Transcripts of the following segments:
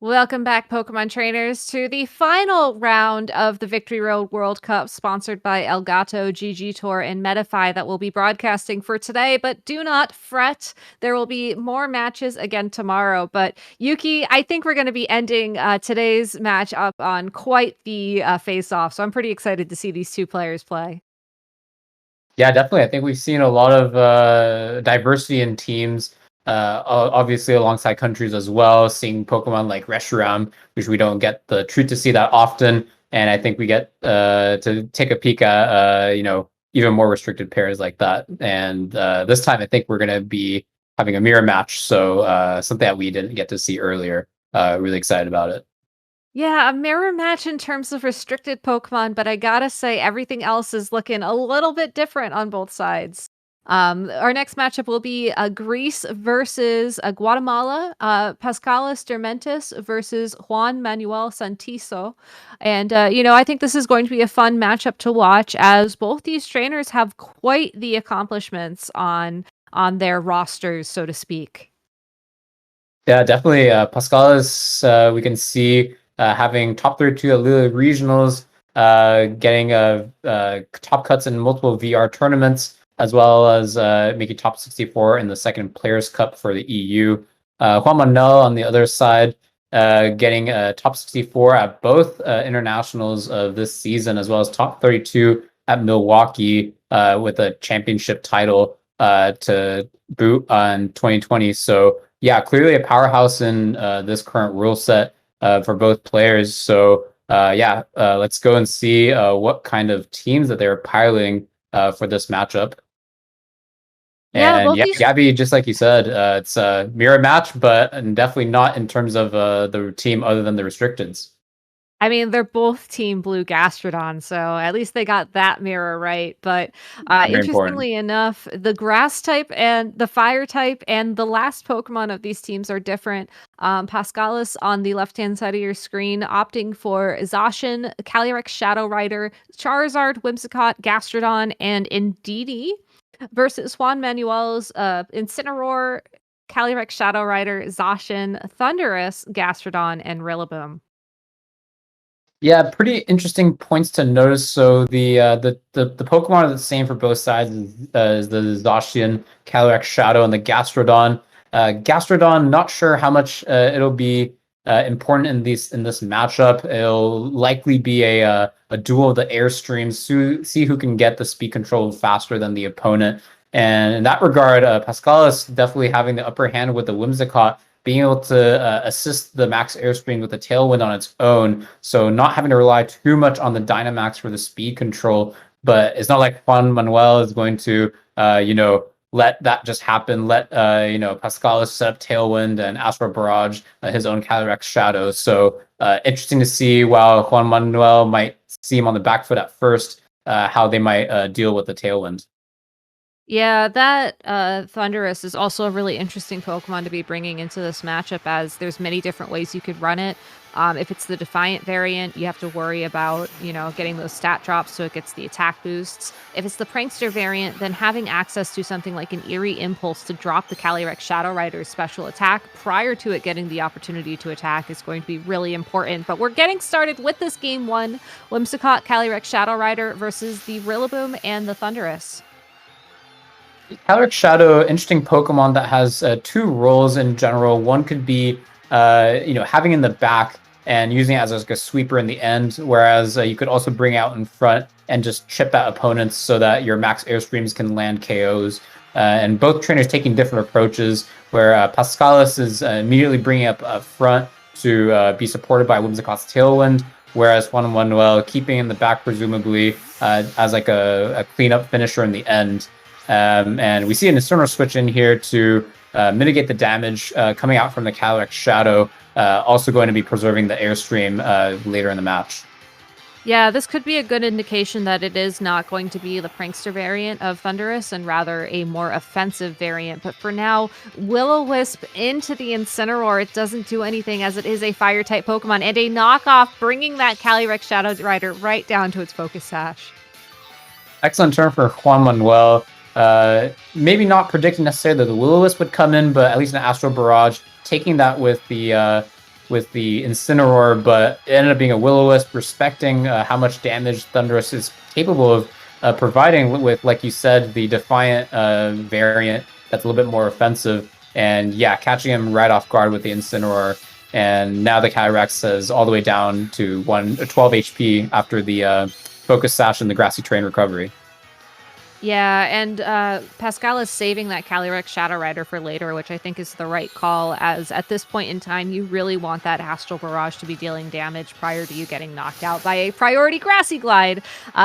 Welcome back, Pokemon trainers, to the final round of the Victory Road World Cup, sponsored by Elgato, GG Tour, and Medify, that will be broadcasting for today. But do not fret, there will be more matches again tomorrow. But Yuki, I think we're going to be ending today's match up on quite the face-off. So I'm pretty excited to see these two players play. Yeah, definitely. I think we've seen a lot of diversity in teams, obviously alongside countries as well, seeing Pokemon like Reshiram, which we don't get the treat to see that often. And I think we get to take a peek at, even more restricted pairs like that. And this time, I think we're going to be having a mirror match. So something that we didn't get to see earlier. Really excited about it. Yeah, a mirror match in terms of restricted Pokemon, but I gotta say everything else is looking a little bit different on both sides. Our next matchup will be Greece versus Guatemala, Paschalis Dermentzis versus Juan Manuel Santizo. And, I think this is going to be a fun matchup to watch as both these trainers have quite the accomplishments on their rosters, so to speak. Yeah, definitely. Paschalis, we can see having top 32 at Lille regionals, getting top cuts in multiple VR tournaments, as well as making top 64 in the second Players' Cup for the EU. Juan Manuel on the other side, getting top 64 at both internationals of this season, as well as top 32 at Milwaukee with a championship title to boot on 2020. So yeah, clearly a powerhouse in this current rule set for both players. So let's go and see what kind of teams that they're piloting for this matchup. Yeah, And both yeah, these Gabby, just like you said, it's a mirror match, but definitely not in terms of the team other than the restricteds. I mean, they're both Team Blue Gastrodon, so at least they got that mirror right. But Very important. interestingly enough, the grass type and the fire type and the last Pokemon of these teams are different. Pascalis on the left-hand side of your screen, opting for Zacian, Calyrex Shadow Rider, Charizard, Whimsicott, Gastrodon, and Indeedee versus Juan Manuel's Incineroar, Calyrex Shadow Rider, Zacian, Thundurus, Gastrodon, and Rillaboom. Yeah, pretty interesting points to notice. So the Pokemon are the same for both sides as the Zacian, Calyrex Shadow, and the Gastrodon. Gastrodon, not sure how much it'll be important in this matchup. It'll likely be a duel of the airstreams. See who can get the speed control faster than the opponent. And in that regard, Pascalis definitely having the upper hand with the Whimsicott, being able to assist the Max Airstream with the Tailwind on its own, so not having to rely too much on the Dynamax for the speed control. But it's not like Juan Manuel is going to, let that just happen. Let Pascalis set up Tailwind and Astral Barrage his own Calyrex Shadow. So interesting to see. While Juan Manuel might seem on the back foot at first, how they might deal with the Tailwind. Yeah, that Thundurus is also a really interesting Pokemon to be bringing into this matchup, as there's many different ways you could run it. If it's the Defiant variant, you have to worry about, getting those stat drops so it gets the attack boosts. If it's the Prankster variant, then having access to something like an Eerie Impulse to drop the Calyrex Shadow Rider's special attack prior to it getting the opportunity to attack is going to be really important. But we're getting started with this game one, Whimsicott, Calyrex Shadow Rider versus the Rillaboom and the Thundurus. Calyrex Shadow, interesting Pokemon that has two roles in general. One could be, having in the back and using it as like a sweeper in the end, whereas you could also bring out in front and just chip at opponents so that your Max Airstreams can land KOs. And both trainers taking different approaches, where Pascalis is immediately bringing up front to be supported by Whimsicott's Tailwind, whereas Juan Manuel keeping in the back, presumably, as like a cleanup finisher in the end. And we see an Incineroar switch in here to mitigate the damage coming out from the Calyrex Shadow, also going to be preserving the Airstream later in the match. Yeah, this could be a good indication that it is not going to be the Prankster variant of Thundurus and rather a more offensive variant. But for now, Will-O-Wisp into the Incineroar. It doesn't do anything as it is a Fire-type Pokemon and a knockoff, bringing that Calyrex Shadow Rider right down to its Focus Sash. Excellent turn for Juan Manuel. Maybe not predicting necessarily that the Will-O-Wisp would come in, but at least an Astral Barrage, taking that with the with the Incineroar, but it ended up being a Will-O-Wisp, respecting how much damage Thundurus is capable of providing with, like you said, the Defiant variant that's a little bit more offensive. And yeah, catching him right off guard with the Incineroar. And now the Calyrex is all the way down to 12 HP after the Focus Sash and the Grassy Terrain recovery. Yeah, and Paschalis saving that Calyrex Shadow Rider for later, which I think is the right call, as at this point in time, you really want that Astral Barrage to be dealing damage prior to you getting knocked out by a priority Grassy Glide,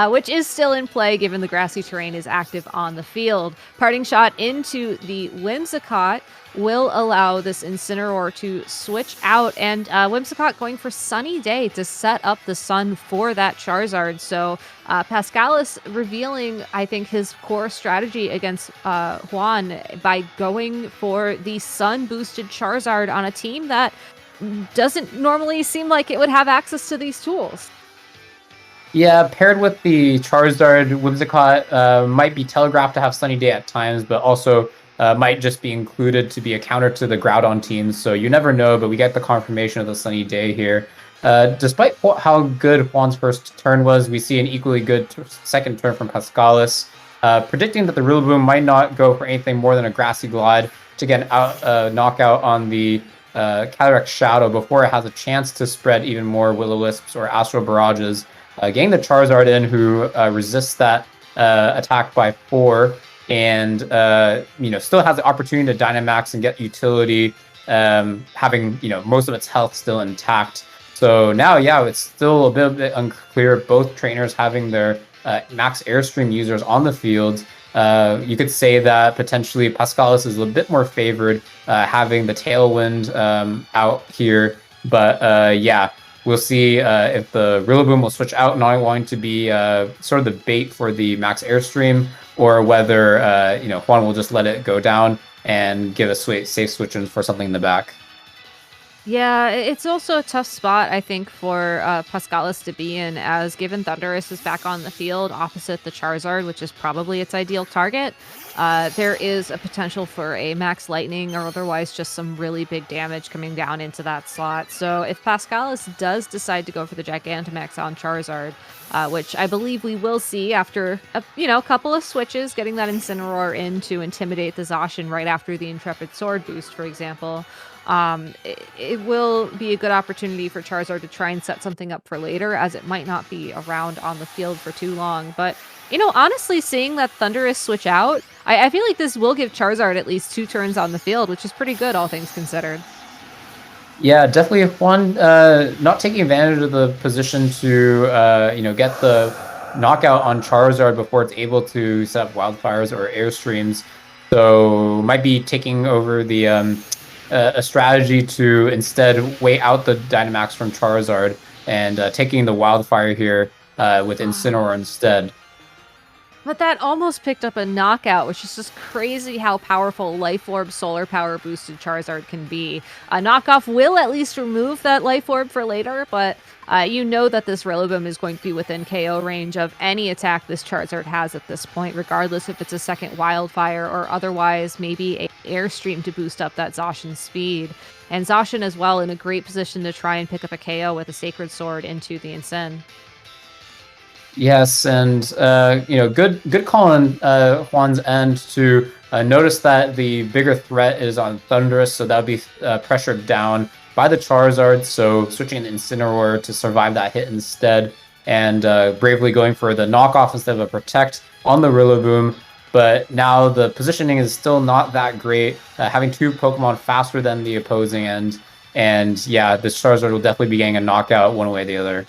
which is still in play given the Grassy Terrain is active on the field. Parting Shot into the Whimsicott will allow this Incineroar to switch out, and Whimsicott going for Sunny Day to set up the sun for that Charizard. So Paschalis revealing, I think, his core strategy against Juan by going for the sun-boosted Charizard on a team that doesn't normally seem like it would have access to these tools. Yeah, paired with the Charizard, Whimsicott might be telegraphed to have Sunny Day at times, but also might just be included to be a counter to the Groudon teams. So you never know, but we get the confirmation of the Sunny Day here. Despite how good Juan's first turn was, we see an equally good second turn from Paschalis, predicting that the Rillaboom might not go for anything more than a Grassy Glide to get out knockout on the Calyrex Shadow before it has a chance to spread even more Will-O-Wisps or Astral Barrages. Getting the Charizard in, who resists that attack by 4, and still has the opportunity to Dynamax and get utility, having most of its health still intact. So now, yeah, it's still a bit unclear. Both trainers having their max Airstream users on the field. You could say that potentially Paschalis is a bit more favored, having the Tailwind out here. But yeah, we'll see if the Rillaboom will switch out, not wanting to be sort of the bait for the max Airstream, or whether Juan will just let it go down and give a safe switch in for something in the back. Yeah, it's also a tough spot, I think, for Paschalis to be in, as given Thundurus is back on the field opposite the Charizard, which is probably its ideal target. There is a potential for a Max Lightning or otherwise just some really big damage coming down into that slot. So if Paschalis does decide to go for the Gigantamax on Charizard, which I believe we will see after a couple of switches, getting that Incineroar in to intimidate the Zacian right after the Intrepid Sword boost, for example, it will be a good opportunity for Charizard to try and set something up for later, as it might not be around on the field for too long. But, honestly, seeing that Thundurus switch out, I feel like this will give Charizard at least 2 turns on the field, which is pretty good, all things considered. Yeah, definitely. If one not taking advantage of the position to get the knockout on Charizard before it's able to set up Wildfires or Airstreams, so might be taking over the a strategy to instead wait out the Dynamax from Charizard and taking the Wildfire here with Incineroar instead. But that almost picked up a knockout, which is just crazy how powerful Life Orb Solar Power boosted Charizard can be. A knockoff will at least remove that Life Orb for later, but you know that this Rillaboom is going to be within KO range of any attack this Charizard has at this point, regardless if it's a second Wildfire or otherwise maybe a Airstream to boost up that Zacian's speed. And Zacian as well in a great position to try and pick up a KO with a Sacred Sword into the Incin. Yes, and good call on Juan's end to notice that the bigger threat is on Thundurus, so that would be pressured down by the Charizard, so switching an Incineroar to survive that hit instead, and bravely going for the knockoff instead of a Protect on the Rillaboom. But now the positioning is still not that great, having 2 Pokemon faster than the opposing end, and yeah, this Charizard will definitely be getting a knockout one way or the other.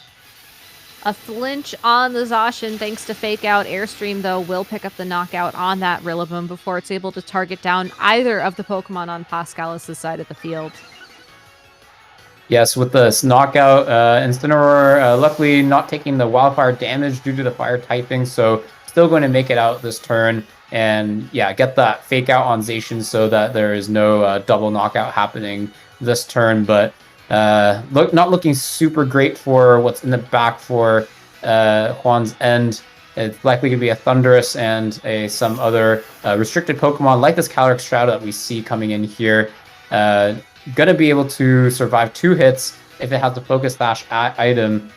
A flinch on the Zacian thanks to Fake Out. Airstream, though, will pick up the knockout on that Rillaboom before it's able to target down either of the Pokemon on Paschalis' side of the field. Yes, with this knockout, Incineroar luckily not taking the Wildfire damage due to the Fire typing, so still going to make it out this turn. And yeah, get that Fake Out on Zacian so that there is no double knockout happening this turn. But not looking super great for what's in the back for Juan's end. It's likely to be a Thundurus and some other restricted Pokemon like this Calyrex Shadow that we see coming in here. gonna be able to survive 2 hits if it has the Focus Sash item.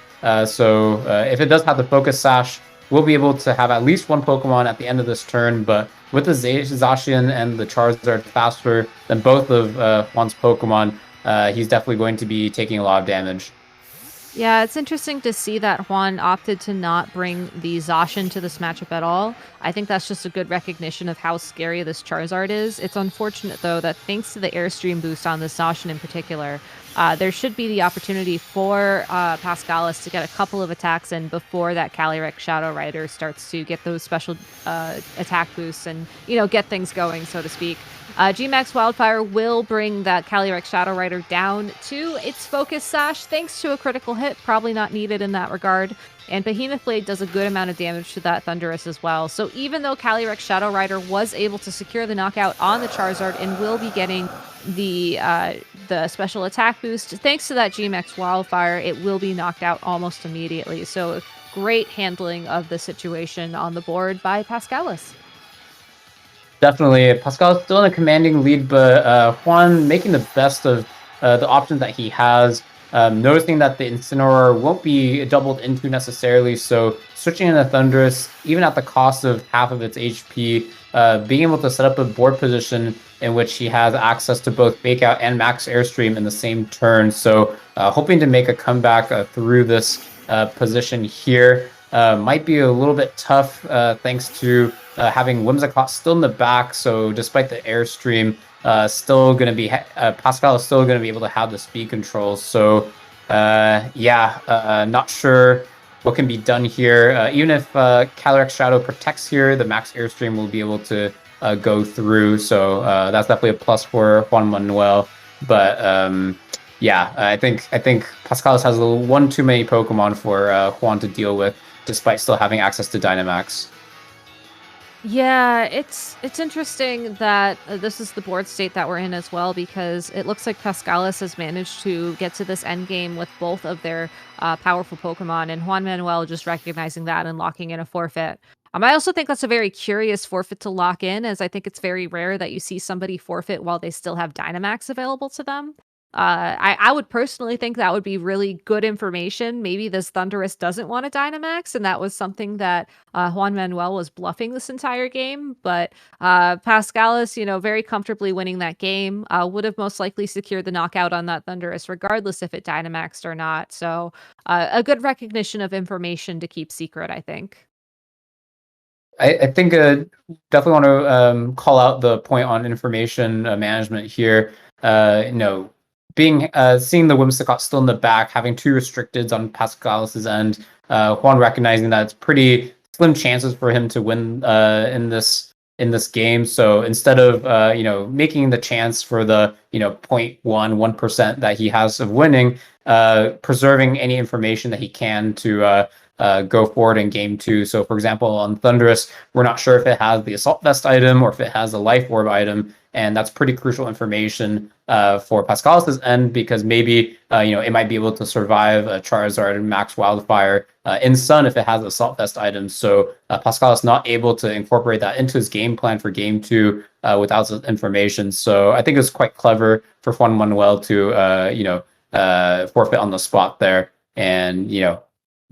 So if it does have the Focus Sash, we'll be able to have at least one Pokemon at the end of this turn, but with the Zacian and the Charizard faster than both of Juan's Pokemon, he's definitely going to be taking a lot of damage. Yeah, it's interesting to see that Juan opted to not bring the Zacian to this matchup at all. I think that's just a good recognition of how scary this Charizard is. It's unfortunate, though, that thanks to the Airstream boost on this Zacian in particular, there should be the opportunity for Paschalis to get a couple of attacks in before that Calyrex Shadow Rider starts to get those special attack boosts and, get things going, so to speak. G-Max Wildfire will bring that Calyrex Shadow Rider down to its Focus Sash, thanks to a critical hit, probably not needed in that regard. And Behemoth Blade does a good amount of damage to that Thundurus as well. So even though Calyrex Shadow Rider was able to secure the knockout on the Charizard and will be getting the special attack boost, thanks to that G-Max Wildfire, it will be knocked out almost immediately. So great handling of the situation on the board by Paschalis. Definitely. Pascal's still in a commanding lead, but Juan making the best of the options that he has. Noticing that the Incineroar won't be doubled into necessarily, so switching in a Thundurus, even at the cost of half of its HP, being able to set up a board position in which he has access to both Fake Out and Max Airstream in the same turn. So hoping to make a comeback through this position here. Might be a little bit tough thanks to having Whimsicott still in the back. So despite the Airstream, still going to be Pascal is still going to be able to have the speed controls. So not sure what can be done here. Even if Calyrex Shadow protects here, the Max Airstream will be able to go through. So that's definitely a plus for Juan Manuel. But I think Paschalis has one too many Pokemon for Juan to deal with, despite still having access to Dynamax. Yeah, it's interesting that this is the board state that we're in as well, because it looks like Paschalis has managed to get to this end game with both of their powerful Pokemon, and Juan Manuel just recognizing that and locking in a forfeit. I also think that's a very curious forfeit to lock in, as I think it's very rare that you see somebody forfeit while they still have Dynamax available to them. I would personally think that would be really good information. Maybe this Thundurus doesn't want a Dynamax, and that was something that Juan Manuel was bluffing this entire game. But Paschalis, very comfortably winning that game, would have most likely secured the knockout on that Thundurus, regardless if it Dynamaxed or not. So a good recognition of information to keep secret, I think. I think definitely want to call out the point on information management here. Seeing the Whimsicott still in the back, having 2 restricteds on Paschalis' end, Juan recognizing that it's pretty slim chances for him to win in this game. So instead of making the chance for the 0.1% that he has of winning, preserving any information that he can to go forward in game 2. So for example, on Thundurus, we're not sure if it has the Assault Vest item or if it has a Life Orb item, and that's pretty crucial information for Paschalis' end, because maybe it might be able to survive a Charizard and Max Wildfire in Sun if it has Assault Vest items. So Paschalis not able to incorporate that into his game plan for game 2 without the information. So I think it's quite clever for Juan Manuel to forfeit on the spot there, and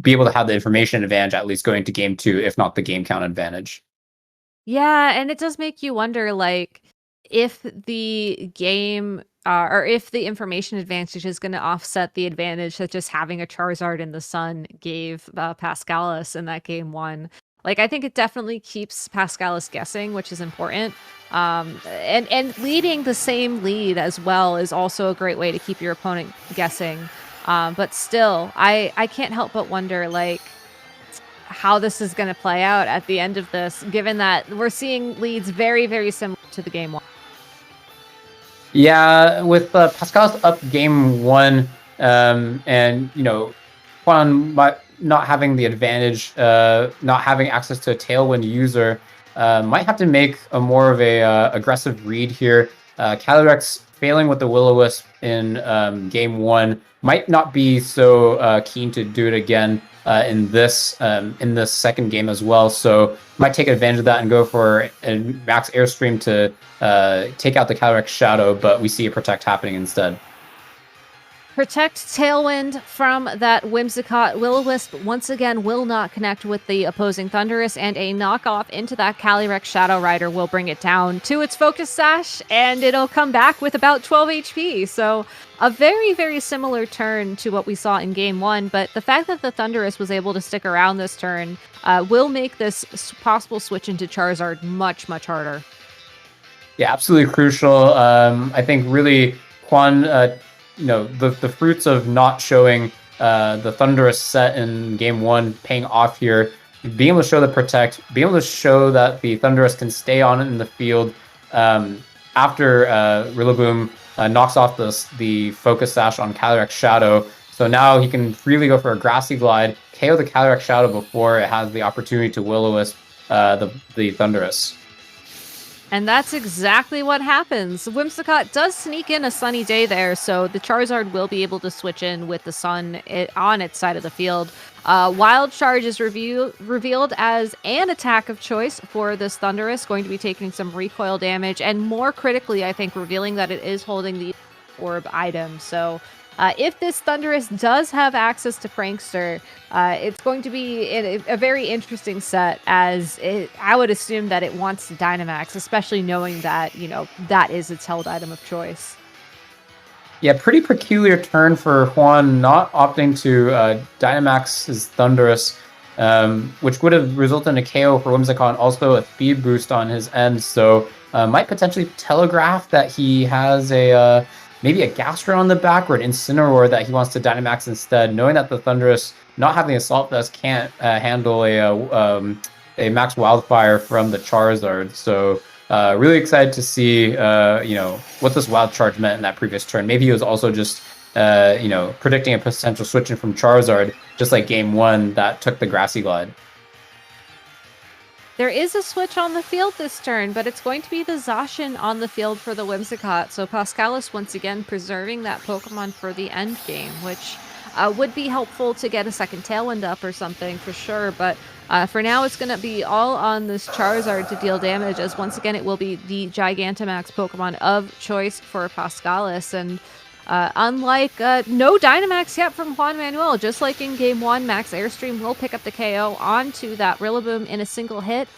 be able to have the information advantage at least going to game 2, if not the game count advantage. Yeah, and it does make you wonder, like, if the game or if the information advantage is going to offset the advantage that just having a Charizard in the sun gave Paschalis in that game 1. Like, I think it definitely keeps Paschalis guessing, which is important. And leading the same lead as well is also a great way to keep your opponent guessing. But still, I can't help but wonder, like, how this is going to play out at the end of this, given that we're seeing leads very, very similar to the game 1. Yeah, with Paschalis up game 1, and Juan not having the advantage, not having access to a Tailwind user, might have to make a more of a aggressive read here. Calyrex failing with the Will-O-Wisp in game 1, might not be so keen to do it again in this second game as well. So might take advantage of that and go for a max airstream to take out the Calyrex Shadow, but we see a protect happening instead. Protect Tailwind from that Whimsicott. Will-O-Wisp once again will not connect with the opposing Thundurus, and a knockoff into that Calyrex Shadow Rider will bring it down to its Focus Sash, and it'll come back with about 12 HP. So a very, very similar turn to what we saw in game 1, but the fact that the Thundurus was able to stick around this turn will make this possible switch into Charizard much, much harder. Yeah, absolutely crucial. I think really Juan, the fruits of not showing the Thundurus set in game 1 paying off here. Being able to show the protect, being able to show that the Thundurus can stay on it in the field after Rillaboom knocks off the Focus Sash on Calyrex Shadow. So now he can freely go for a Grassy Glide, KO the Calyrex Shadow before it has the opportunity to Will-O-Wisp the Thundurus. And that's exactly what happens. Whimsicott does sneak in a sunny day there, so the Charizard will be able to switch in with the sun on its side of the field. Wild Charge is revealed as an attack of choice for this Thundurus, going to be taking some recoil damage, and more critically, I think, revealing that it is holding the orb item. So if this Thundurus does have access to Prankster, it's going to be a very interesting set, as I would assume that it wants to Dynamax, especially knowing that, that is its held item of choice. Yeah, pretty peculiar turn for Juan, not opting to Dynamax his Thundurus, which would have resulted in a KO for Whimsicott, also a speed boost on his end, so might potentially telegraph that he has maybe a Gastron on the back or an Incineroar that he wants to Dynamax instead, knowing that the Thundurus, not having Assault Vest, can't handle a Max Wildfire from the Charizard. So really excited to see what this Wild Charge meant in that previous turn. Maybe he was also just predicting a potential switch in from Charizard, just like game 1 that took the Grassy Glide. There is a switch on the field this turn, but it's going to be the Zacian on the field for the Whimsicott. So Paschalis once again preserving that Pokemon for the end game, which would be helpful to get a second Tailwind up or something for sure. But for now, it's going to be all on this Charizard to deal damage, as once again it will be the Gigantamax Pokemon of choice for Paschalis. And unlike no Dynamax yet from Juan Manuel, just like in game 1, Max Airstream will pick up the KO onto that Rillaboom in a single hit.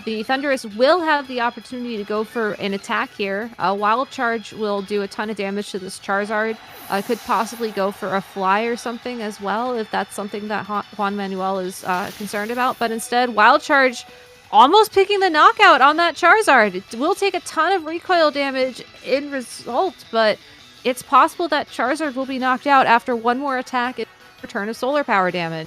The Thundurus will have the opportunity to go for an attack here. Wild Charge will do a ton of damage to this Charizard. Could possibly go for a Fly or something as well, if that's something that Juan Manuel is concerned about. But instead, Wild Charge almost picking the knockout on that Charizard. It will take a ton of recoil damage in result, but it's possible that Charizard will be knocked out after one more attack in return of solar power damage.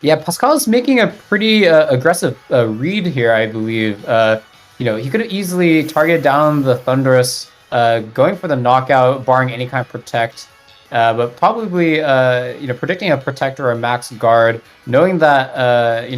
Yeah, Pascal is making a pretty aggressive read here, I believe. He could have easily targeted down the Thundurus, going for the knockout, barring any kind of protect. But probably, predicting a protect or a max guard, knowing that,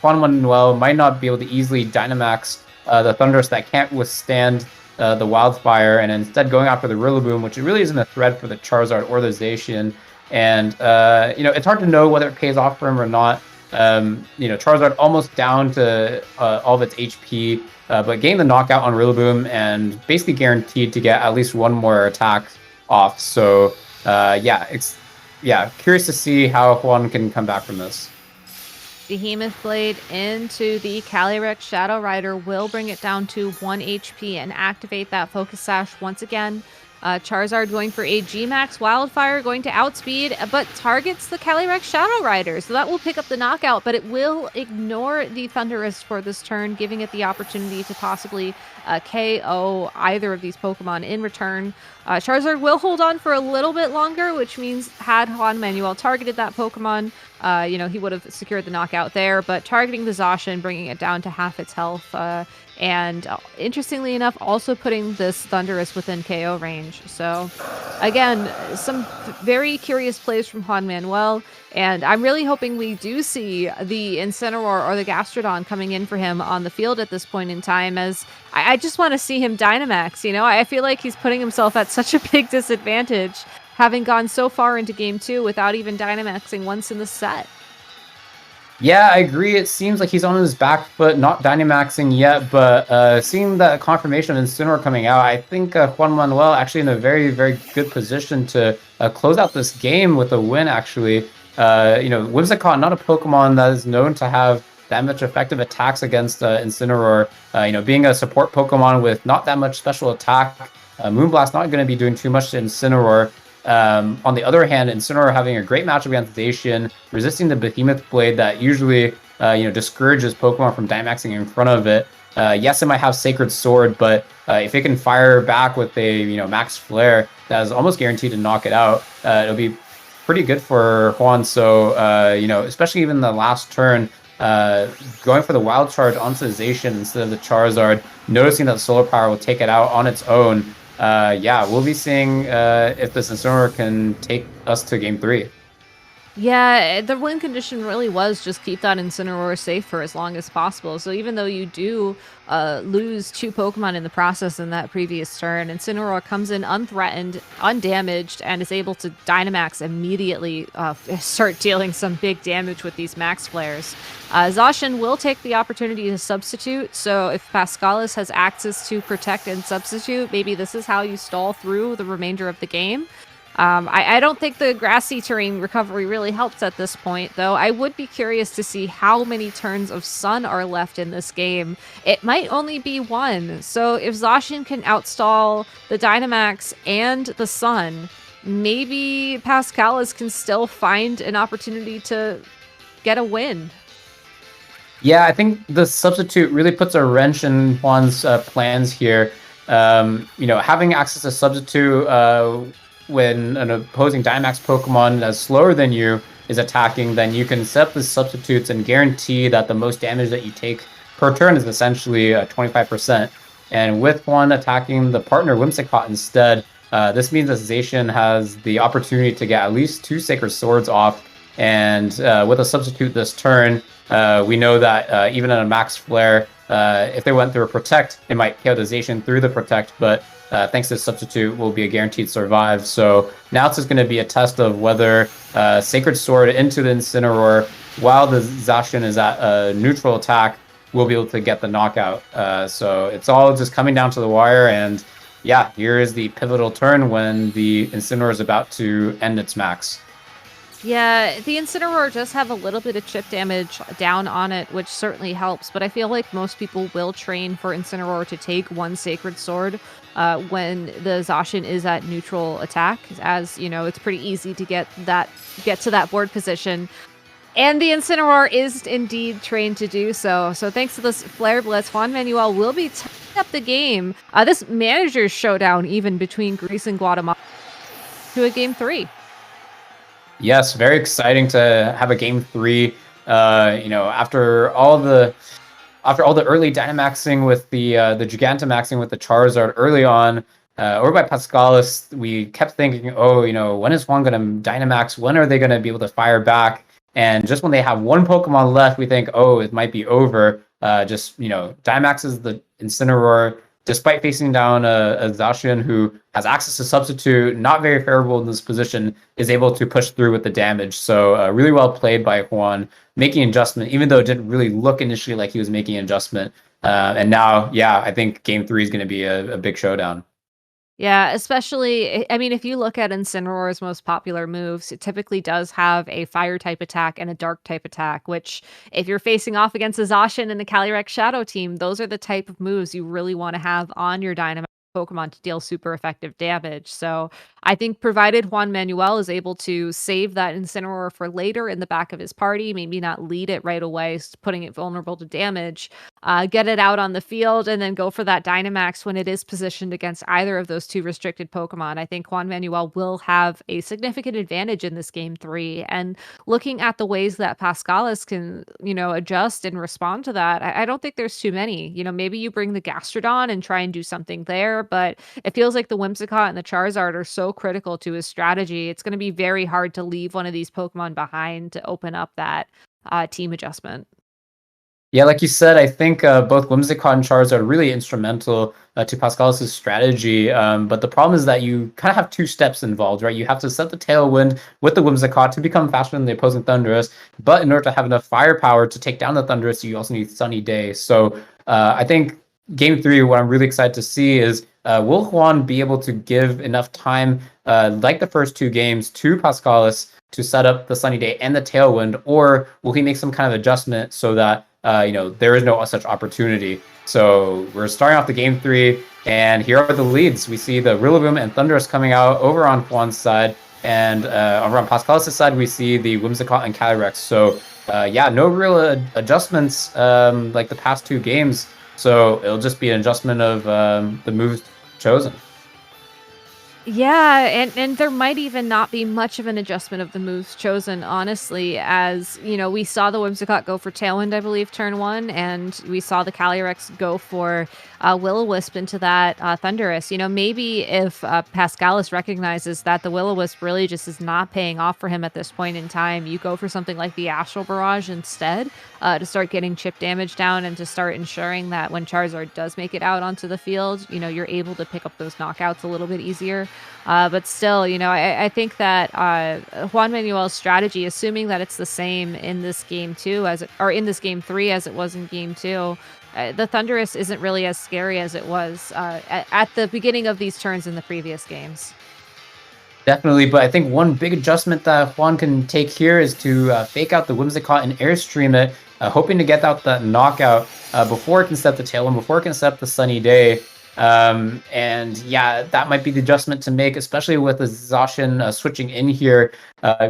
Juan Manuel might not be able to easily Dynamax the Thundurus that can't withstand the Wildfire, and instead going after the Rillaboom, which really isn't a threat for the Charizard or the Zacian. And, it's hard to know whether it pays off for him or not. Charizard almost down to all of its HP, but getting the knockout on Rillaboom and basically guaranteed to get at least one more attack off. So, curious to see how Juan can come back from this. Behemoth Blade into the Calyrex Shadow Rider will bring it down to 1 HP and activate that Focus Sash once again. Charizard going for a G-Max Wildfire, going to outspeed, but targets the Calyrex Shadow Rider. So that will pick up the knockout, but it will ignore the Thundurus for this turn, giving it the opportunity to possibly KO either of these Pokemon in return. Charizard will hold on for a little bit longer, which means had Juan Manuel targeted that Pokemon, He would have secured the knockout there, but targeting the Zacian, bringing it down to half its health, and interestingly enough, also putting this Thunderous within KO range. So, again, some very curious plays from Juan Manuel, and I'm really hoping we do see the Incineroar or the Gastrodon coming in for him on the field at this point in time, as I just want to see him Dynamax. I feel like he's putting himself at such a big disadvantage, having gone so far into game 2 without even Dynamaxing once in the set. Yeah, I agree. It seems like he's on his back foot, not Dynamaxing yet, but seeing that confirmation of Incineroar coming out, I think Juan Manuel actually in a very, very good position to close out this game with a win, actually. Whimsicott, not a Pokemon that is known to have that much effective attacks against Incineroar. Being a support Pokemon with not that much special attack, Moonblast not going to be doing too much to Incineroar. On the other hand, Incineroar having a great matchup against Zacian, resisting the Behemoth Blade that usually discourages Pokemon from Dynamaxing in front of it. Yes, it might have Sacred Sword, but if it can fire back with a Max Flare, that is almost guaranteed to knock it out. It'll be pretty good for Juan. So especially even the last turn, going for the Wild Charge onto Zacian instead of the Charizard, noticing that Solar Power will take it out on its own. We'll be seeing if this Incineroar can take us to game 3. Yeah, the win condition really was just keep that Incineroar safe for as long as possible. So even though you do lose 2 Pokemon in the process in that previous turn, Incineroar comes in unthreatened, undamaged, and is able to Dynamax immediately, start dealing some big damage with these Max Flares. Zacian will take the opportunity to substitute, so if Paschalis has access to protect and substitute, maybe this is how you stall through the remainder of the game. I don't think the grassy terrain recovery really helps at this point, though. I would be curious to see how many turns of Sun are left in this game. It might only be 1, so if Zacian can outstall the Dynamax and the Sun, maybe Paschalis can still find an opportunity to get a win. Yeah, I think the substitute really puts a wrench in Juan's plans here. Having access to substitute when an opposing Dynamax Pokemon that's slower than you is attacking, then you can set up the substitutes and guarantee that the most damage that you take per turn is essentially 25%. And with Juan attacking the partner Whimsicott instead, this means that Zacian has the opportunity to get at least 2 Sacred Swords off. And with a substitute this turn, we know that even in a Max Flare, if they went through a Protect, it might KO the Zacian through the Protect, but thanks to substitute, will be a guaranteed survive. So now it's just going to be a test of whether Sacred Sword into the Incineroar, while the Zacian is at a neutral attack, will be able to get the knockout. So it's all just coming down to the wire. And yeah, here is the pivotal turn when the Incineroar is about to end its max. Yeah, the Incineroar does have a little bit of chip damage down on it, which certainly helps, but I feel like most people will train for Incineroar to take 1 Sacred Sword when the Zacian is at neutral attack, as, it's pretty easy to get to that board position. And the Incineroar is indeed trained to do so. So thanks to this Flare Blitz, Juan Manuel will be tying up the game. This manager's showdown even between Greece and Guatemala to a game 3. Yes, very exciting to have a game 3. After all the early Dynamaxing with the Gigantamaxing with the Charizard early on, or by Paschalis, we kept thinking, when is Juan going to Dynamax? When are they going to be able to fire back? And just when they have 1 Pokemon left, we think, it might be over. Dynamaxes the Incineroar, despite facing down a Zacian who has access to substitute, not very favorable in this position, is able to push through with the damage. So really well played by Juan, making adjustment, even though it didn't really look initially like he was making an adjustment. And now, I think game 3 is going to be a big showdown. Yeah, especially, if you look at Incineroar's most popular moves, it typically does have a fire type attack and a dark type attack, which if you're facing off against a Zacian and a Calyrex Shadow team, those are the type of moves you really want to have on your Dynamax. Pokemon to deal super effective damage. So I think provided Juan Manuel is able to save that Incineroar for later in the back of his party, maybe not lead it right away, putting it vulnerable to damage, get it out on the field, and then go for that Dynamax when it is positioned against either of those two restricted Pokemon. I think Juan Manuel will have a significant advantage in this game 3. And looking at the ways that Paschalis can, adjust and respond to that, I don't think there's too many. Maybe you bring the Gastrodon and try and do something there, but it feels like the Whimsicott and the Charizard are so critical to his strategy. It's going to be very hard to leave one of these Pokemon behind to open up that team adjustment. Yeah, like you said, I think both Whimsicott and Charizard are really instrumental to Paschalis' strategy. But the problem is that you kind of have two steps involved, right? You have to set the tailwind with the Whimsicott to become faster than the opposing Thundurus. But in order to have enough firepower to take down the Thundurus, you also need Sunny Day. So I think Game 3, what I'm really excited to see is will Juan be able to give enough time, like the first two games, to Paschalis to set up the Sunny Day and the Tailwind, or will he make some kind of adjustment so that there is no such opportunity? So we're starting off the game 3, and here are the leads. We see the Rillaboom and Thundurus coming out over on Juan's side, and over on Paschalis' side, we see the Whimsicott and Calyrex. So no real adjustments like the past two games. So it'll just be an adjustment of the moves chosen. Yeah, and there might even not be much of an adjustment of the moves chosen, honestly, as, we saw the Whimsicott go for Tailwind, I believe, turn 1, and we saw the Calyrex go for Will-O-Wisp into that Thundurus. Maybe if Paschalis recognizes that the Will-O-Wisp really just is not paying off for him at this point in time, you go for something like the Astral Barrage instead to start getting chip damage down and to start ensuring that when Charizard does make it out onto the field, you're able to pick up those knockouts a little bit easier. But still, I think that Juan Manuel's strategy, assuming that it's the same in this game 2 or in this game 3 as it was in game 2, the Thundurus isn't really as scary as it was at the beginning of these turns in the previous games. Definitely, but I think one big adjustment that Juan can take here is to fake out the Whimsicott and Airstream it, hoping to get out that knockout before it can set the Tailwind, before it can set the Sunny Day. And yeah, that might be the adjustment to make, especially with the Zacian switching in here.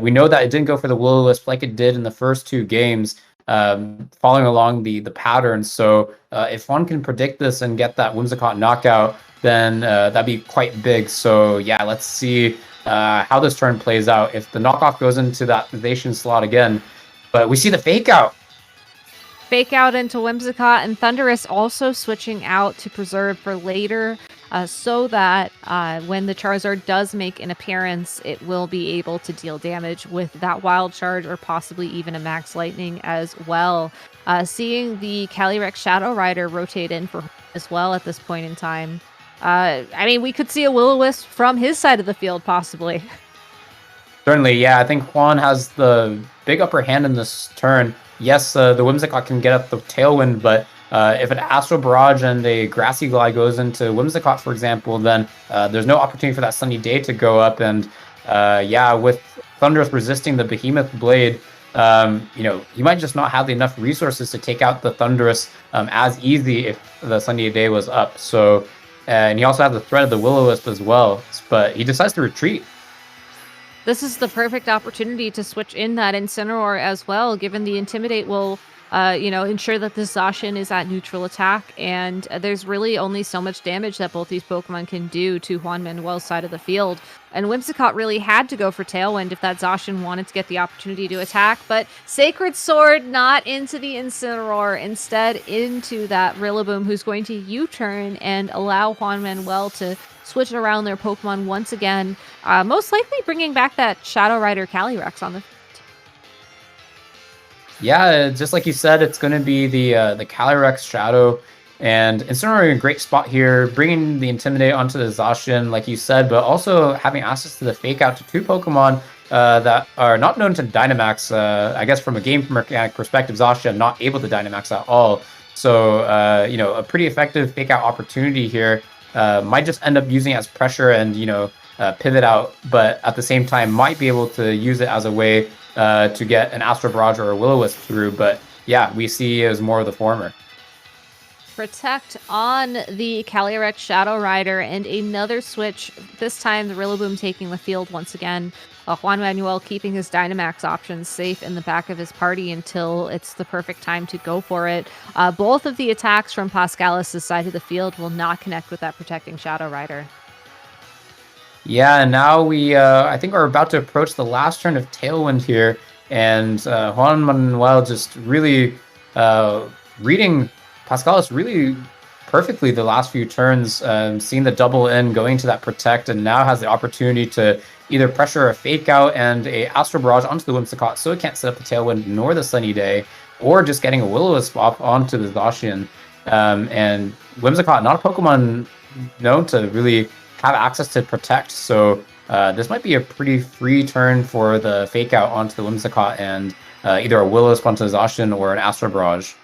We know that it didn't go for the Will-O-Wisp like it did in the first two games, following along the pattern. So if one can predict this and get that Whimsicott knockout, then that'd be quite big. So yeah, let's see how this turn plays out. If the knockoff goes into that Zacian slot again, but we see the fake out. Fake out into Whimsicott, and Thundurus also switching out to preserve for later, so that when the Charizard does make an appearance, it will be able to deal damage with that Wild Charge or possibly even a Max Lightning as well. Seeing the Calyrex Shadow Rider rotate in for as well at this point in time. We could see a Will-O-Wisp from his side of the field, possibly. Certainly, yeah. I think Juan has the big upper hand in this turn. Yes, the Whimsicott can get up the Tailwind, but if an Astral Barrage and a Grassy Glide goes into Whimsicott, for example, then there's no opportunity for that Sunny Day to go up. And with Thundurus resisting the Behemoth Blade, you might just not have enough resources to take out the Thundurus as easy if the Sunny Day was up. So, and he also has the threat of the Will-O-Wisp as well, but he decides to retreat. This is the perfect opportunity to switch in that Incineroar as well, given the Intimidate will, ensure that the Zacian is at neutral attack, and there's really only so much damage that both these Pokemon can do to Juan Manuel's side of the field. And Whimsicott really had to go for Tailwind if that Zacian wanted to get the opportunity to attack, but Sacred Sword not into the Incineroar, instead into that Rillaboom, who's going to U-turn and allow Juan Manuel to switch around their Pokemon once again, most likely bringing back that Shadow Rider Calyrex on the field. Yeah, just like you said, it's going to be the Calyrex Shadow, and Incineroar in a great spot here, bringing the Intimidate onto the Zacian, like you said, but also having access to the Fake Out to two Pokemon that are not known to Dynamax. I guess from a game mechanic perspective, Zacian not able to Dynamax at all. So, a pretty effective Fake Out opportunity here. Might just end up using it as pressure and, pivot out, but at the same time might be able to use it as a way to get an Astral Barrage or a Will-O-Wisp through. But yeah, we see it as more of the former. Protect on the Calyrex Shadow Rider, and another switch, this time the Rillaboom taking the field once again. Juan Manuel keeping his Dynamax options safe in the back of his party until it's the perfect time to go for it. Both of the attacks from Paschalis' side of the field will not connect with that protecting Shadow Rider. Yeah, now we, I think we're about to approach the last turn of Tailwind here, and Juan Manuel just really reading Paschalis really perfectly the last few turns, seeing the double in, going to that Protect, and now has the opportunity to either pressure a Fake Out and a Astral Barrage onto the Whimsicott so it can't set up the Tailwind nor the Sunny Day, or just getting a Will-O-Wisp off onto the Zacian. And Whimsicott, not a Pokemon known to really have access to Protect, so this might be a pretty free turn for the Fake Out onto the Whimsicott and either a Will-O-Wisp onto the Zacian or an Astral Barrage.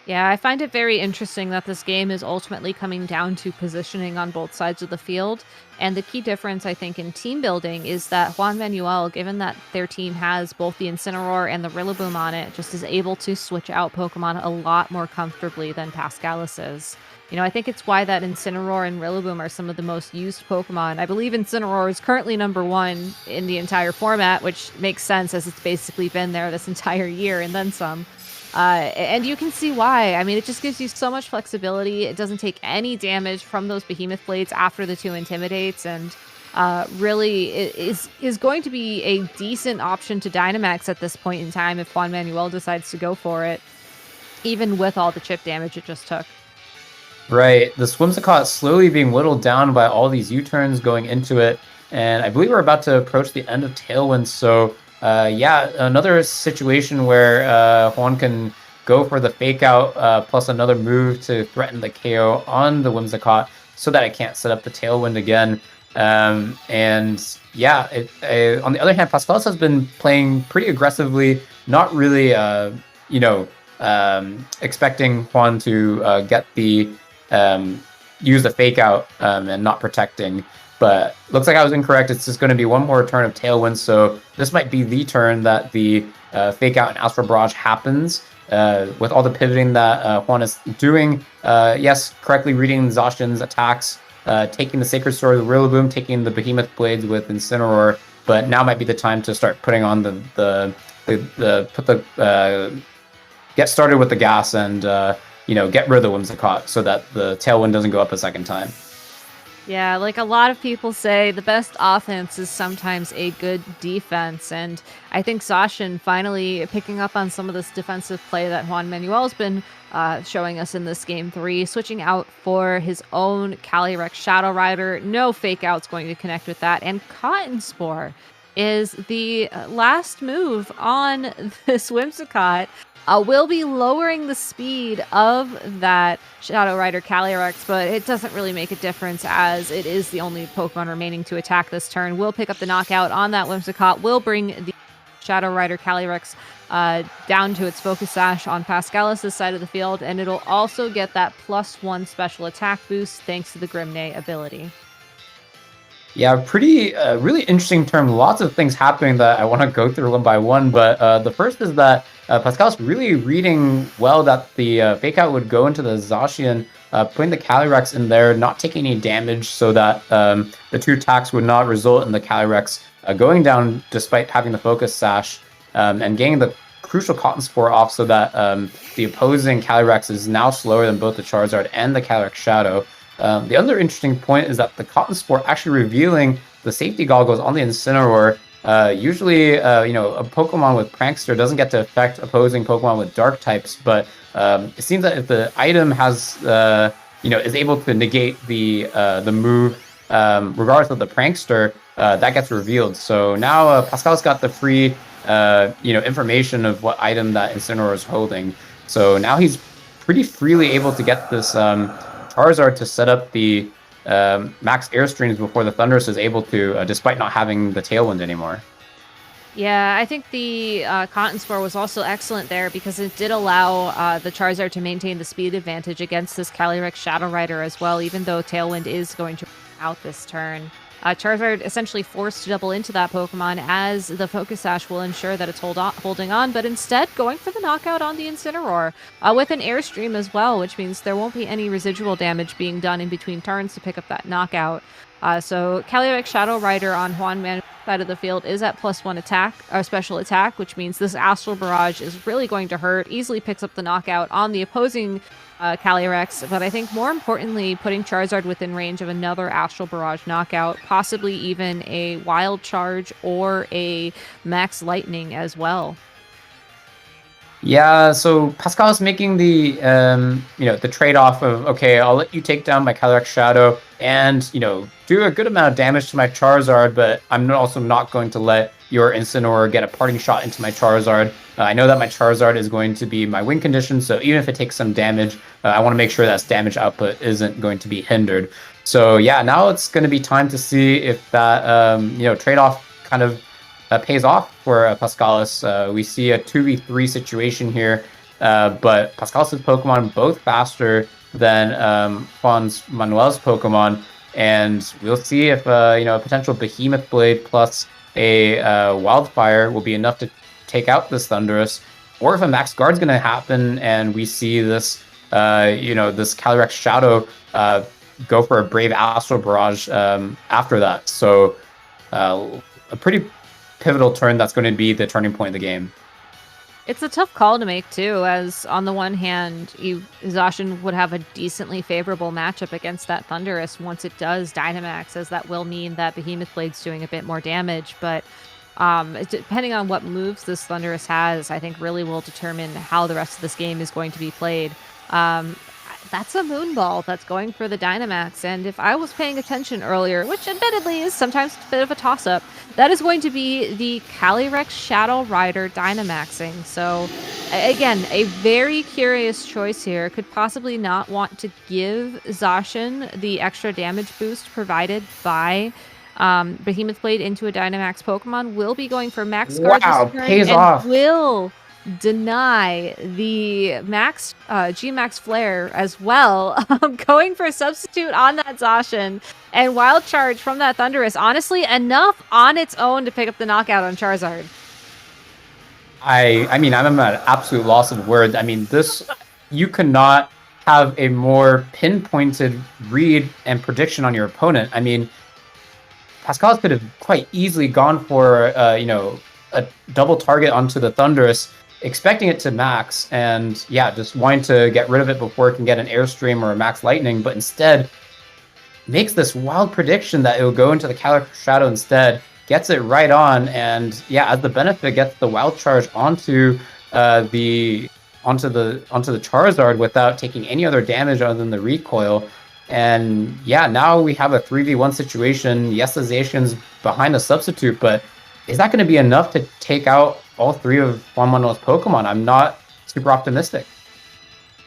Yeah, I find it very interesting that this game is ultimately coming down to positioning on both sides of the field. And the key difference, I think, in team building is that Juan Manuel, given that their team has both the Incineroar and the Rillaboom on it, just is able to switch out Pokemon a lot more comfortably than Paschalis is. You know, I think it's why that Incineroar and Rillaboom are some of the most used Pokemon. I believe Incineroar is currently #1 in the entire format, which makes sense as it's basically been there this entire year and then some. And you can see why. I mean, it just gives you so much flexibility. It doesn't take any damage from those Behemoth Blades after the 2 Intimidates, and really is going to be a decent option to Dynamax at this point in time if Juan Manuel decides to go for it, even with all the chip damage it just took. Right, the Whimsicott slowly being whittled down by all these U-turns going into it, and I believe we're about to approach the end of Tailwind, so yeah, another situation where Juan can go for the Fake Out plus another move to threaten the KO on the Whimsicott so that it can't set up the Tailwind again. And yeah, on the other hand, Paschalis has been playing pretty aggressively, not really, expecting Juan to get the use the Fake Out and not protecting. But looks like I was incorrect. It's just going to be one more turn of Tailwind, so this might be the turn that the Fake Out and Astral Barrage happens. With all the pivoting that Juan is doing, yes, correctly reading Zacian's attacks, taking the Sacred Sword with Rillaboom, taking the Behemoth Blades with Incineroar, but now might be the time to start putting on get started with the gas and get rid of the Whimsicott so that the Tailwind doesn't go up a second time. Yeah, like a lot of people say, the best offense is sometimes a good defense. And I think Zacian finally picking up on some of this defensive play that Juan Manuel's been showing us in this game 3, switching out for his own Calyrex Shadow Rider. No Fake Out's going to connect with that. And Cotton Spore is the last move on this Whimsicott. Will be lowering the speed of that Shadow Rider Calyrex, but it doesn't really make a difference as it is the only Pokemon remaining to attack this turn. Will pick up the knockout on that Whimsicott, will bring the Shadow Rider Calyrex down to its Focus Sash on Paschalis' side of the field, and it'll also get that +1 special attack boost thanks to the Grimnay ability. Yeah, pretty, really interesting turn. Lots of things happening that I want to go through one by one, but the first is that Paschalis really reading well that the Fake Out would go into the Zacian, putting the Calyrex in there, not taking any damage so that the 2 attacks would not result in the Calyrex going down despite having the Focus Sash, and getting the crucial Cotton Spore off so that the opposing Calyrex is now slower than both the Charizard and the Calyrex Shadow. The other interesting point is that the Cotton Spore actually revealing the safety goggles on the Incineroar. Usually, a Pokemon with Prankster doesn't get to affect opposing Pokemon with Dark types, but it seems that if the item has, is able to negate the move, regardless of the Prankster, that gets revealed. So now Pascal's got the free, information of what item that Incineroar is holding. So now he's pretty freely able to get this Charizard to set up the max Airstreams before the Thundurus is able to, despite not having the Tailwind anymore. Yeah, I think the Cotton Spore was also excellent there because it did allow the Charizard to maintain the speed advantage against this Calyrex Shadow Rider as well, even though Tailwind is going to out this turn. Charizard essentially forced to double into that Pokemon, as the Focus Sash will ensure that it's holding on, but instead going for the knockout on the Incineroar, with an Airstream as well, which means there won't be any residual damage being done in between turns to pick up that knockout. So Calyrex Shadow Rider on Juan Manuel's side of the field is at +1 attack, or special attack, which means this Astral Barrage is really going to hurt. Easily picks up the knockout on the opposing Calyrex, but I think more importantly, putting Charizard within range of another Astral Barrage knockout, possibly even a Wild Charge or a Max Lightning as well. Yeah, so Paschalis making the the trade-off of, okay, I'll let you take down my Calyrex Shadow and do a good amount of damage to my Charizard, but I'm also not going to let your Incineroar get a parting shot into my Charizard. I know that my Charizard is going to be my win condition, so even if it takes some damage, I want to make sure that damage output isn't going to be hindered. So yeah, now it's going to be time to see if that trade-off kind of pays off for Paschalis. We see a 2v3 situation here, but Paschalis' Pokemon both faster than Manuel's Pokemon, and we'll see if a potential Behemoth Blade plus a Wildfire will be enough to take out this Thundurus, or if a Max Guard's going to happen and we see this this Calyrex Shadow go for a Brave Astral Barrage after that. So a pretty pivotal turn that's going to be the turning point of the game. It's a tough call to make too, as on the one hand, Zacian would have a decently favorable matchup against that Thundurus once it does Dynamax, as that will mean that Behemoth Blade's doing a bit more damage, but depending on what moves this Thundurus has, I think really will determine how the rest of this game is going to be played. That's a Moonball that's going for the Dynamax, and if I was paying attention earlier, which admittedly is sometimes a bit of a toss-up, that is going to be the Calyrex Shadow Rider Dynamaxing. So, again, a very curious choice here. Could possibly not want to give Zacian the extra damage boost provided by Behemoth Blade into a Dynamax Pokemon. Will be going for Max Guard this turn, pays and off. will deny the G-Max Flare as well. Going for Substitute on that Zacian, and Wild Charge from that Thundurus. Honestly, enough on its own to pick up the knockout on Charizard. I mean, I'm at an absolute loss of words. I mean, you cannot have a more pinpointed read and prediction on your opponent. I mean, Paschalis could have quite easily gone for a double target onto the Thundurus, expecting it to max, and yeah, just wanting to get rid of it before it can get an Airstream or a Max Lightning, but instead makes this wild prediction that it will go into the Calyrex Shadow instead, gets it right on, and yeah, as the benefit, gets the Wild Charge onto the Charizard without taking any other damage other than the recoil. And yeah, now we have a 3v1 situation. Yes, the Zacian's behind a substitute, but is that going to be enough to take out all three of Juan Manuel's Pokemon? I'm not super optimistic.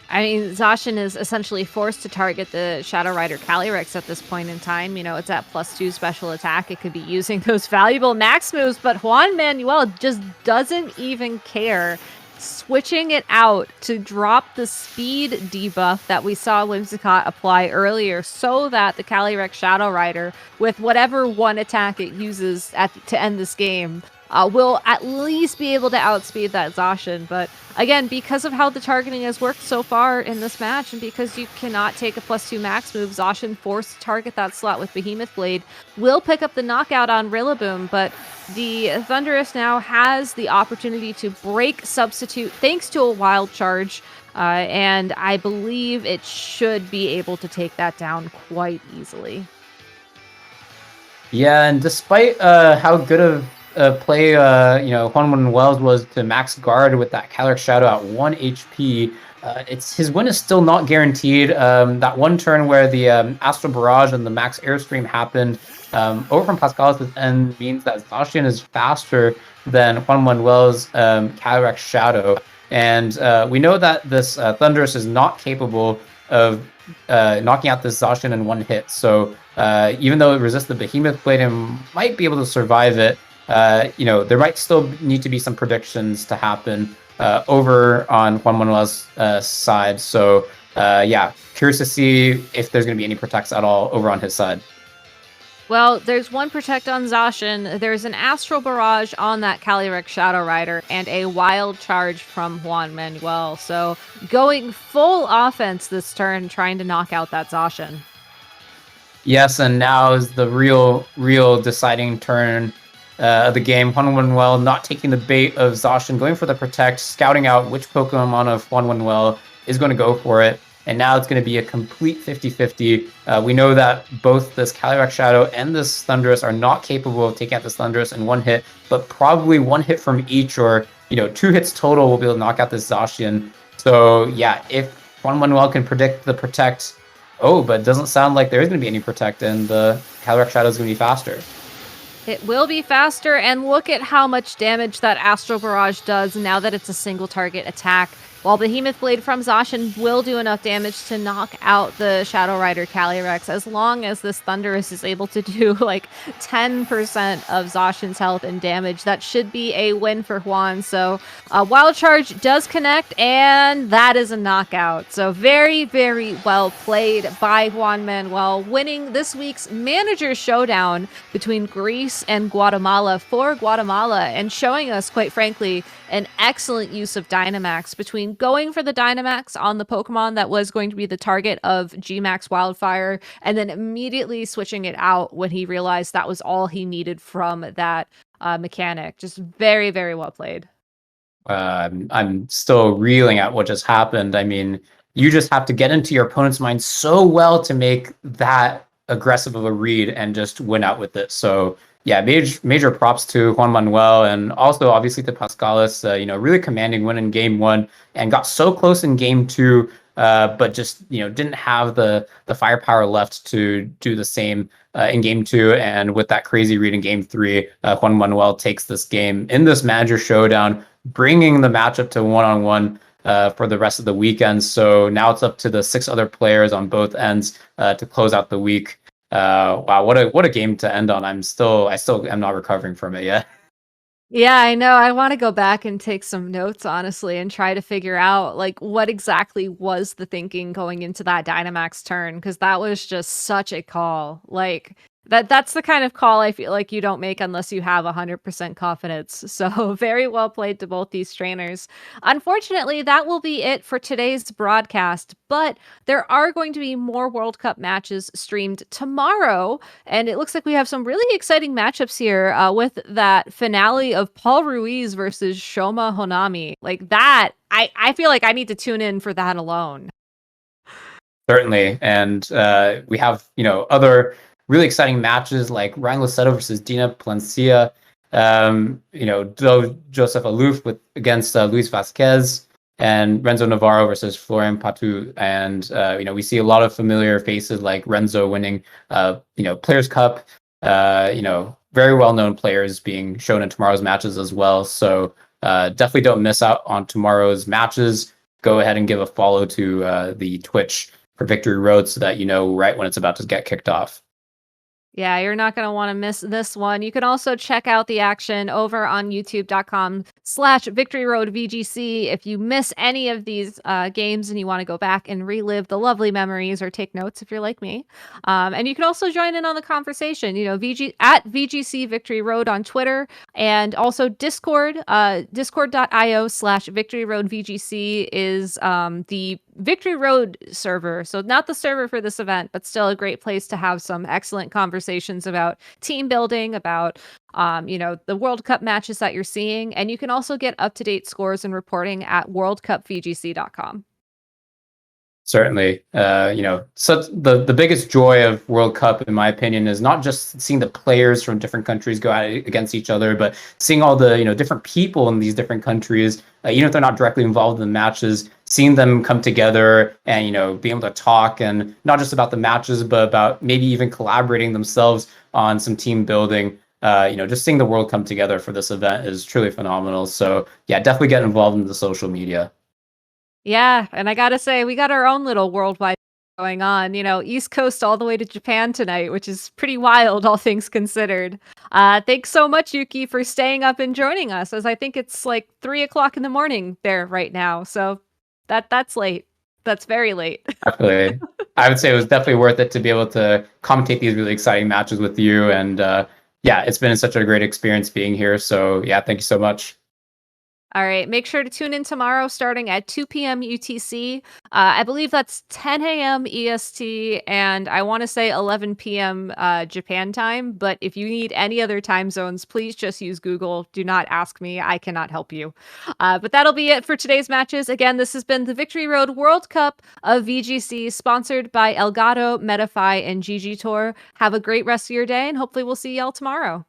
I mean, Zacian is essentially forced to target the Shadow Rider Calyrex at this point in time. It's at +2 special attack. It could be using those valuable max moves, but Juan Manuel just doesn't even care. Switching it out to drop the speed debuff that we saw Whimsicott apply earlier, so that the Calyrex Shadow Rider, with whatever one attack it uses to end this game, will at least be able to outspeed that Zacian. But again, because of how the targeting has worked so far in this match, and because you cannot take a +2 max move, Zacian forced to target that slot with Behemoth Blade, will pick up the knockout on Rillaboom, but the Thundurus now has the opportunity to break Substitute thanks to a Wild Charge, and I believe it should be able to take that down quite easily. Yeah, and despite how good of play Juan Manuel was to Max Guard with that Calyrex Shadow at 1 HP, his win is still not guaranteed. That one turn where the Astral Barrage and the Max Airstream happened over from Paschalis' end means that Zacian is faster than Juan Manuel's Calyrex Shadow. And we know that this Thundurus is not capable of knocking out this Zacian in one hit. So even though it resists the Behemoth Blade and might be able to survive it, there might still need to be some predictions to happen over on Juan Manuel's side. So yeah, curious to see if there's going to be any protects at all over on his side. Well, there's one Protect on Zacian, there's an Astral Barrage on that Calyrex Shadow Rider, and a Wild Charge from Juan Manuel. So going full offense this turn, trying to knock out that Zacian. Yes, and now is the real deciding turn of the game. Juan Manuel not taking the bait of Zacian, going for the Protect, scouting out which Pokemon of Juan Manuel is going to go for it. And now it's going to be a complete 50-50. We know that both this Calyrex Shadow and this Thundurus are not capable of taking out this Thundurus in one hit, but probably one hit from each, or 2 hits total will be able to knock out this Zacian. So yeah, if Juan Manuel can predict the Protect, but it doesn't sound like there is going to be any Protect, and the Calyrex Shadow is going to be faster. It will be faster, and look at how much damage that Astral Barrage does now that it's a single target attack. While Behemoth Blade from Zacian will do enough damage to knock out the Shadow Rider Calyrex, as long as this Thundurus is able to do like 10% of Zacian's health and damage, that should be a win for Juan. So Wild Charge does connect, and that is a knockout. So very, very well played by Juan Manuel, winning this week's Manager Showdown between Greece and Guatemala for Guatemala, and showing us, quite frankly, an excellent use of Dynamax between going for the Dynamax on the Pokemon that was going to be the target of Gmax Wildfire, and then immediately switching it out when he realized that was all he needed from that mechanic. Just very, very well played. I'm still reeling at what just happened. I mean, you just have to get into your opponent's mind so well to make that aggressive of a read and just win out with it. So yeah, major props to Juan Manuel, and also obviously to Paschalis. Really commanding win in game 1, and got so close in game 2, but just didn't have the firepower left to do the same in game 2. And with that crazy read in game 3, Juan Manuel takes this game in this Manager Showdown, bringing the matchup to 1-on-1 for the rest of the weekend. So now it's up to the 6 other players on both ends to close out the week. Wow, what a game to end on. I still am not recovering from it yet. Yeah, I know. I want to go back and take some notes, honestly, and try to figure out like what exactly was the thinking going into that Dynamax turn, because that was just such a call. Like that's the kind of call I feel like you don't make unless you have 100% confidence. So very well played to both these trainers. Unfortunately, that will be it for today's broadcast, but there are going to be more World Cup matches streamed tomorrow, and it looks like we have some really exciting matchups here with that finale of Paul Ruiz versus Shoma Honami. Like that, I feel like I need to tune in for that alone. Certainly, and we have other really exciting matches like Ryan Luceto versus Dina Plancia. Joseph Aloof against Luis Vasquez, and Renzo Navarro versus Florian Patu. And we see a lot of familiar faces like Renzo winning Players Cup. Very well-known players being shown in tomorrow's matches as well. So definitely don't miss out on tomorrow's matches. Go ahead and give a follow to the Twitch for Victory Road so that you know right when it's about to get kicked off. Yeah, you're not going to want to miss this one. You can also check out the action over on youtube.com/Victory Road VGC. If you miss any of these games and you want to go back and relive the lovely memories or take notes if you're like me. And you can also join in on the conversation, at VGC Victory Road on Twitter, and also Discord. Discord.io/Victory Road VGC is the Victory Road server. So not the server for this event, but still a great place to have some excellent conversations about team building, about the World Cup matches that you're seeing. And you can also get up-to-date scores and reporting at worldcupvgc.com. Certainly, so the biggest joy of World Cup, in my opinion, is not just seeing the players from different countries go out against each other, but seeing all the different people in these different countries, even if they're not directly involved in the matches, seeing them come together and be able to talk, and not just about the matches, but about maybe even collaborating themselves on some team building. Just seeing the world come together for this event is truly phenomenal. So yeah, definitely get involved in the social media. Yeah, and I gotta say, we got our own little worldwide going on, East Coast all the way to Japan tonight, which is pretty wild, all things considered. Thanks so much, Yuki, for staying up and joining us, as I think it's like 3 o'clock in the morning there right now, so that's late. That's very late. Definitely. I would say it was definitely worth it to be able to commentate these really exciting matches with you. And yeah, it's been such a great experience being here. So yeah, thank you so much. All right. Make sure to tune in tomorrow starting at 2 p.m. UTC. I believe that's 10 a.m. EST, and I want to say 11 p.m. Japan time. But if you need any other time zones, please just use Google. Do not ask me. I cannot help you. But that'll be it for today's matches. Again, this has been the Victory Road World Cup of VGC, sponsored by Elgato, Metafy, and GG Tour. Have a great rest of your day, and hopefully we'll see y'all tomorrow.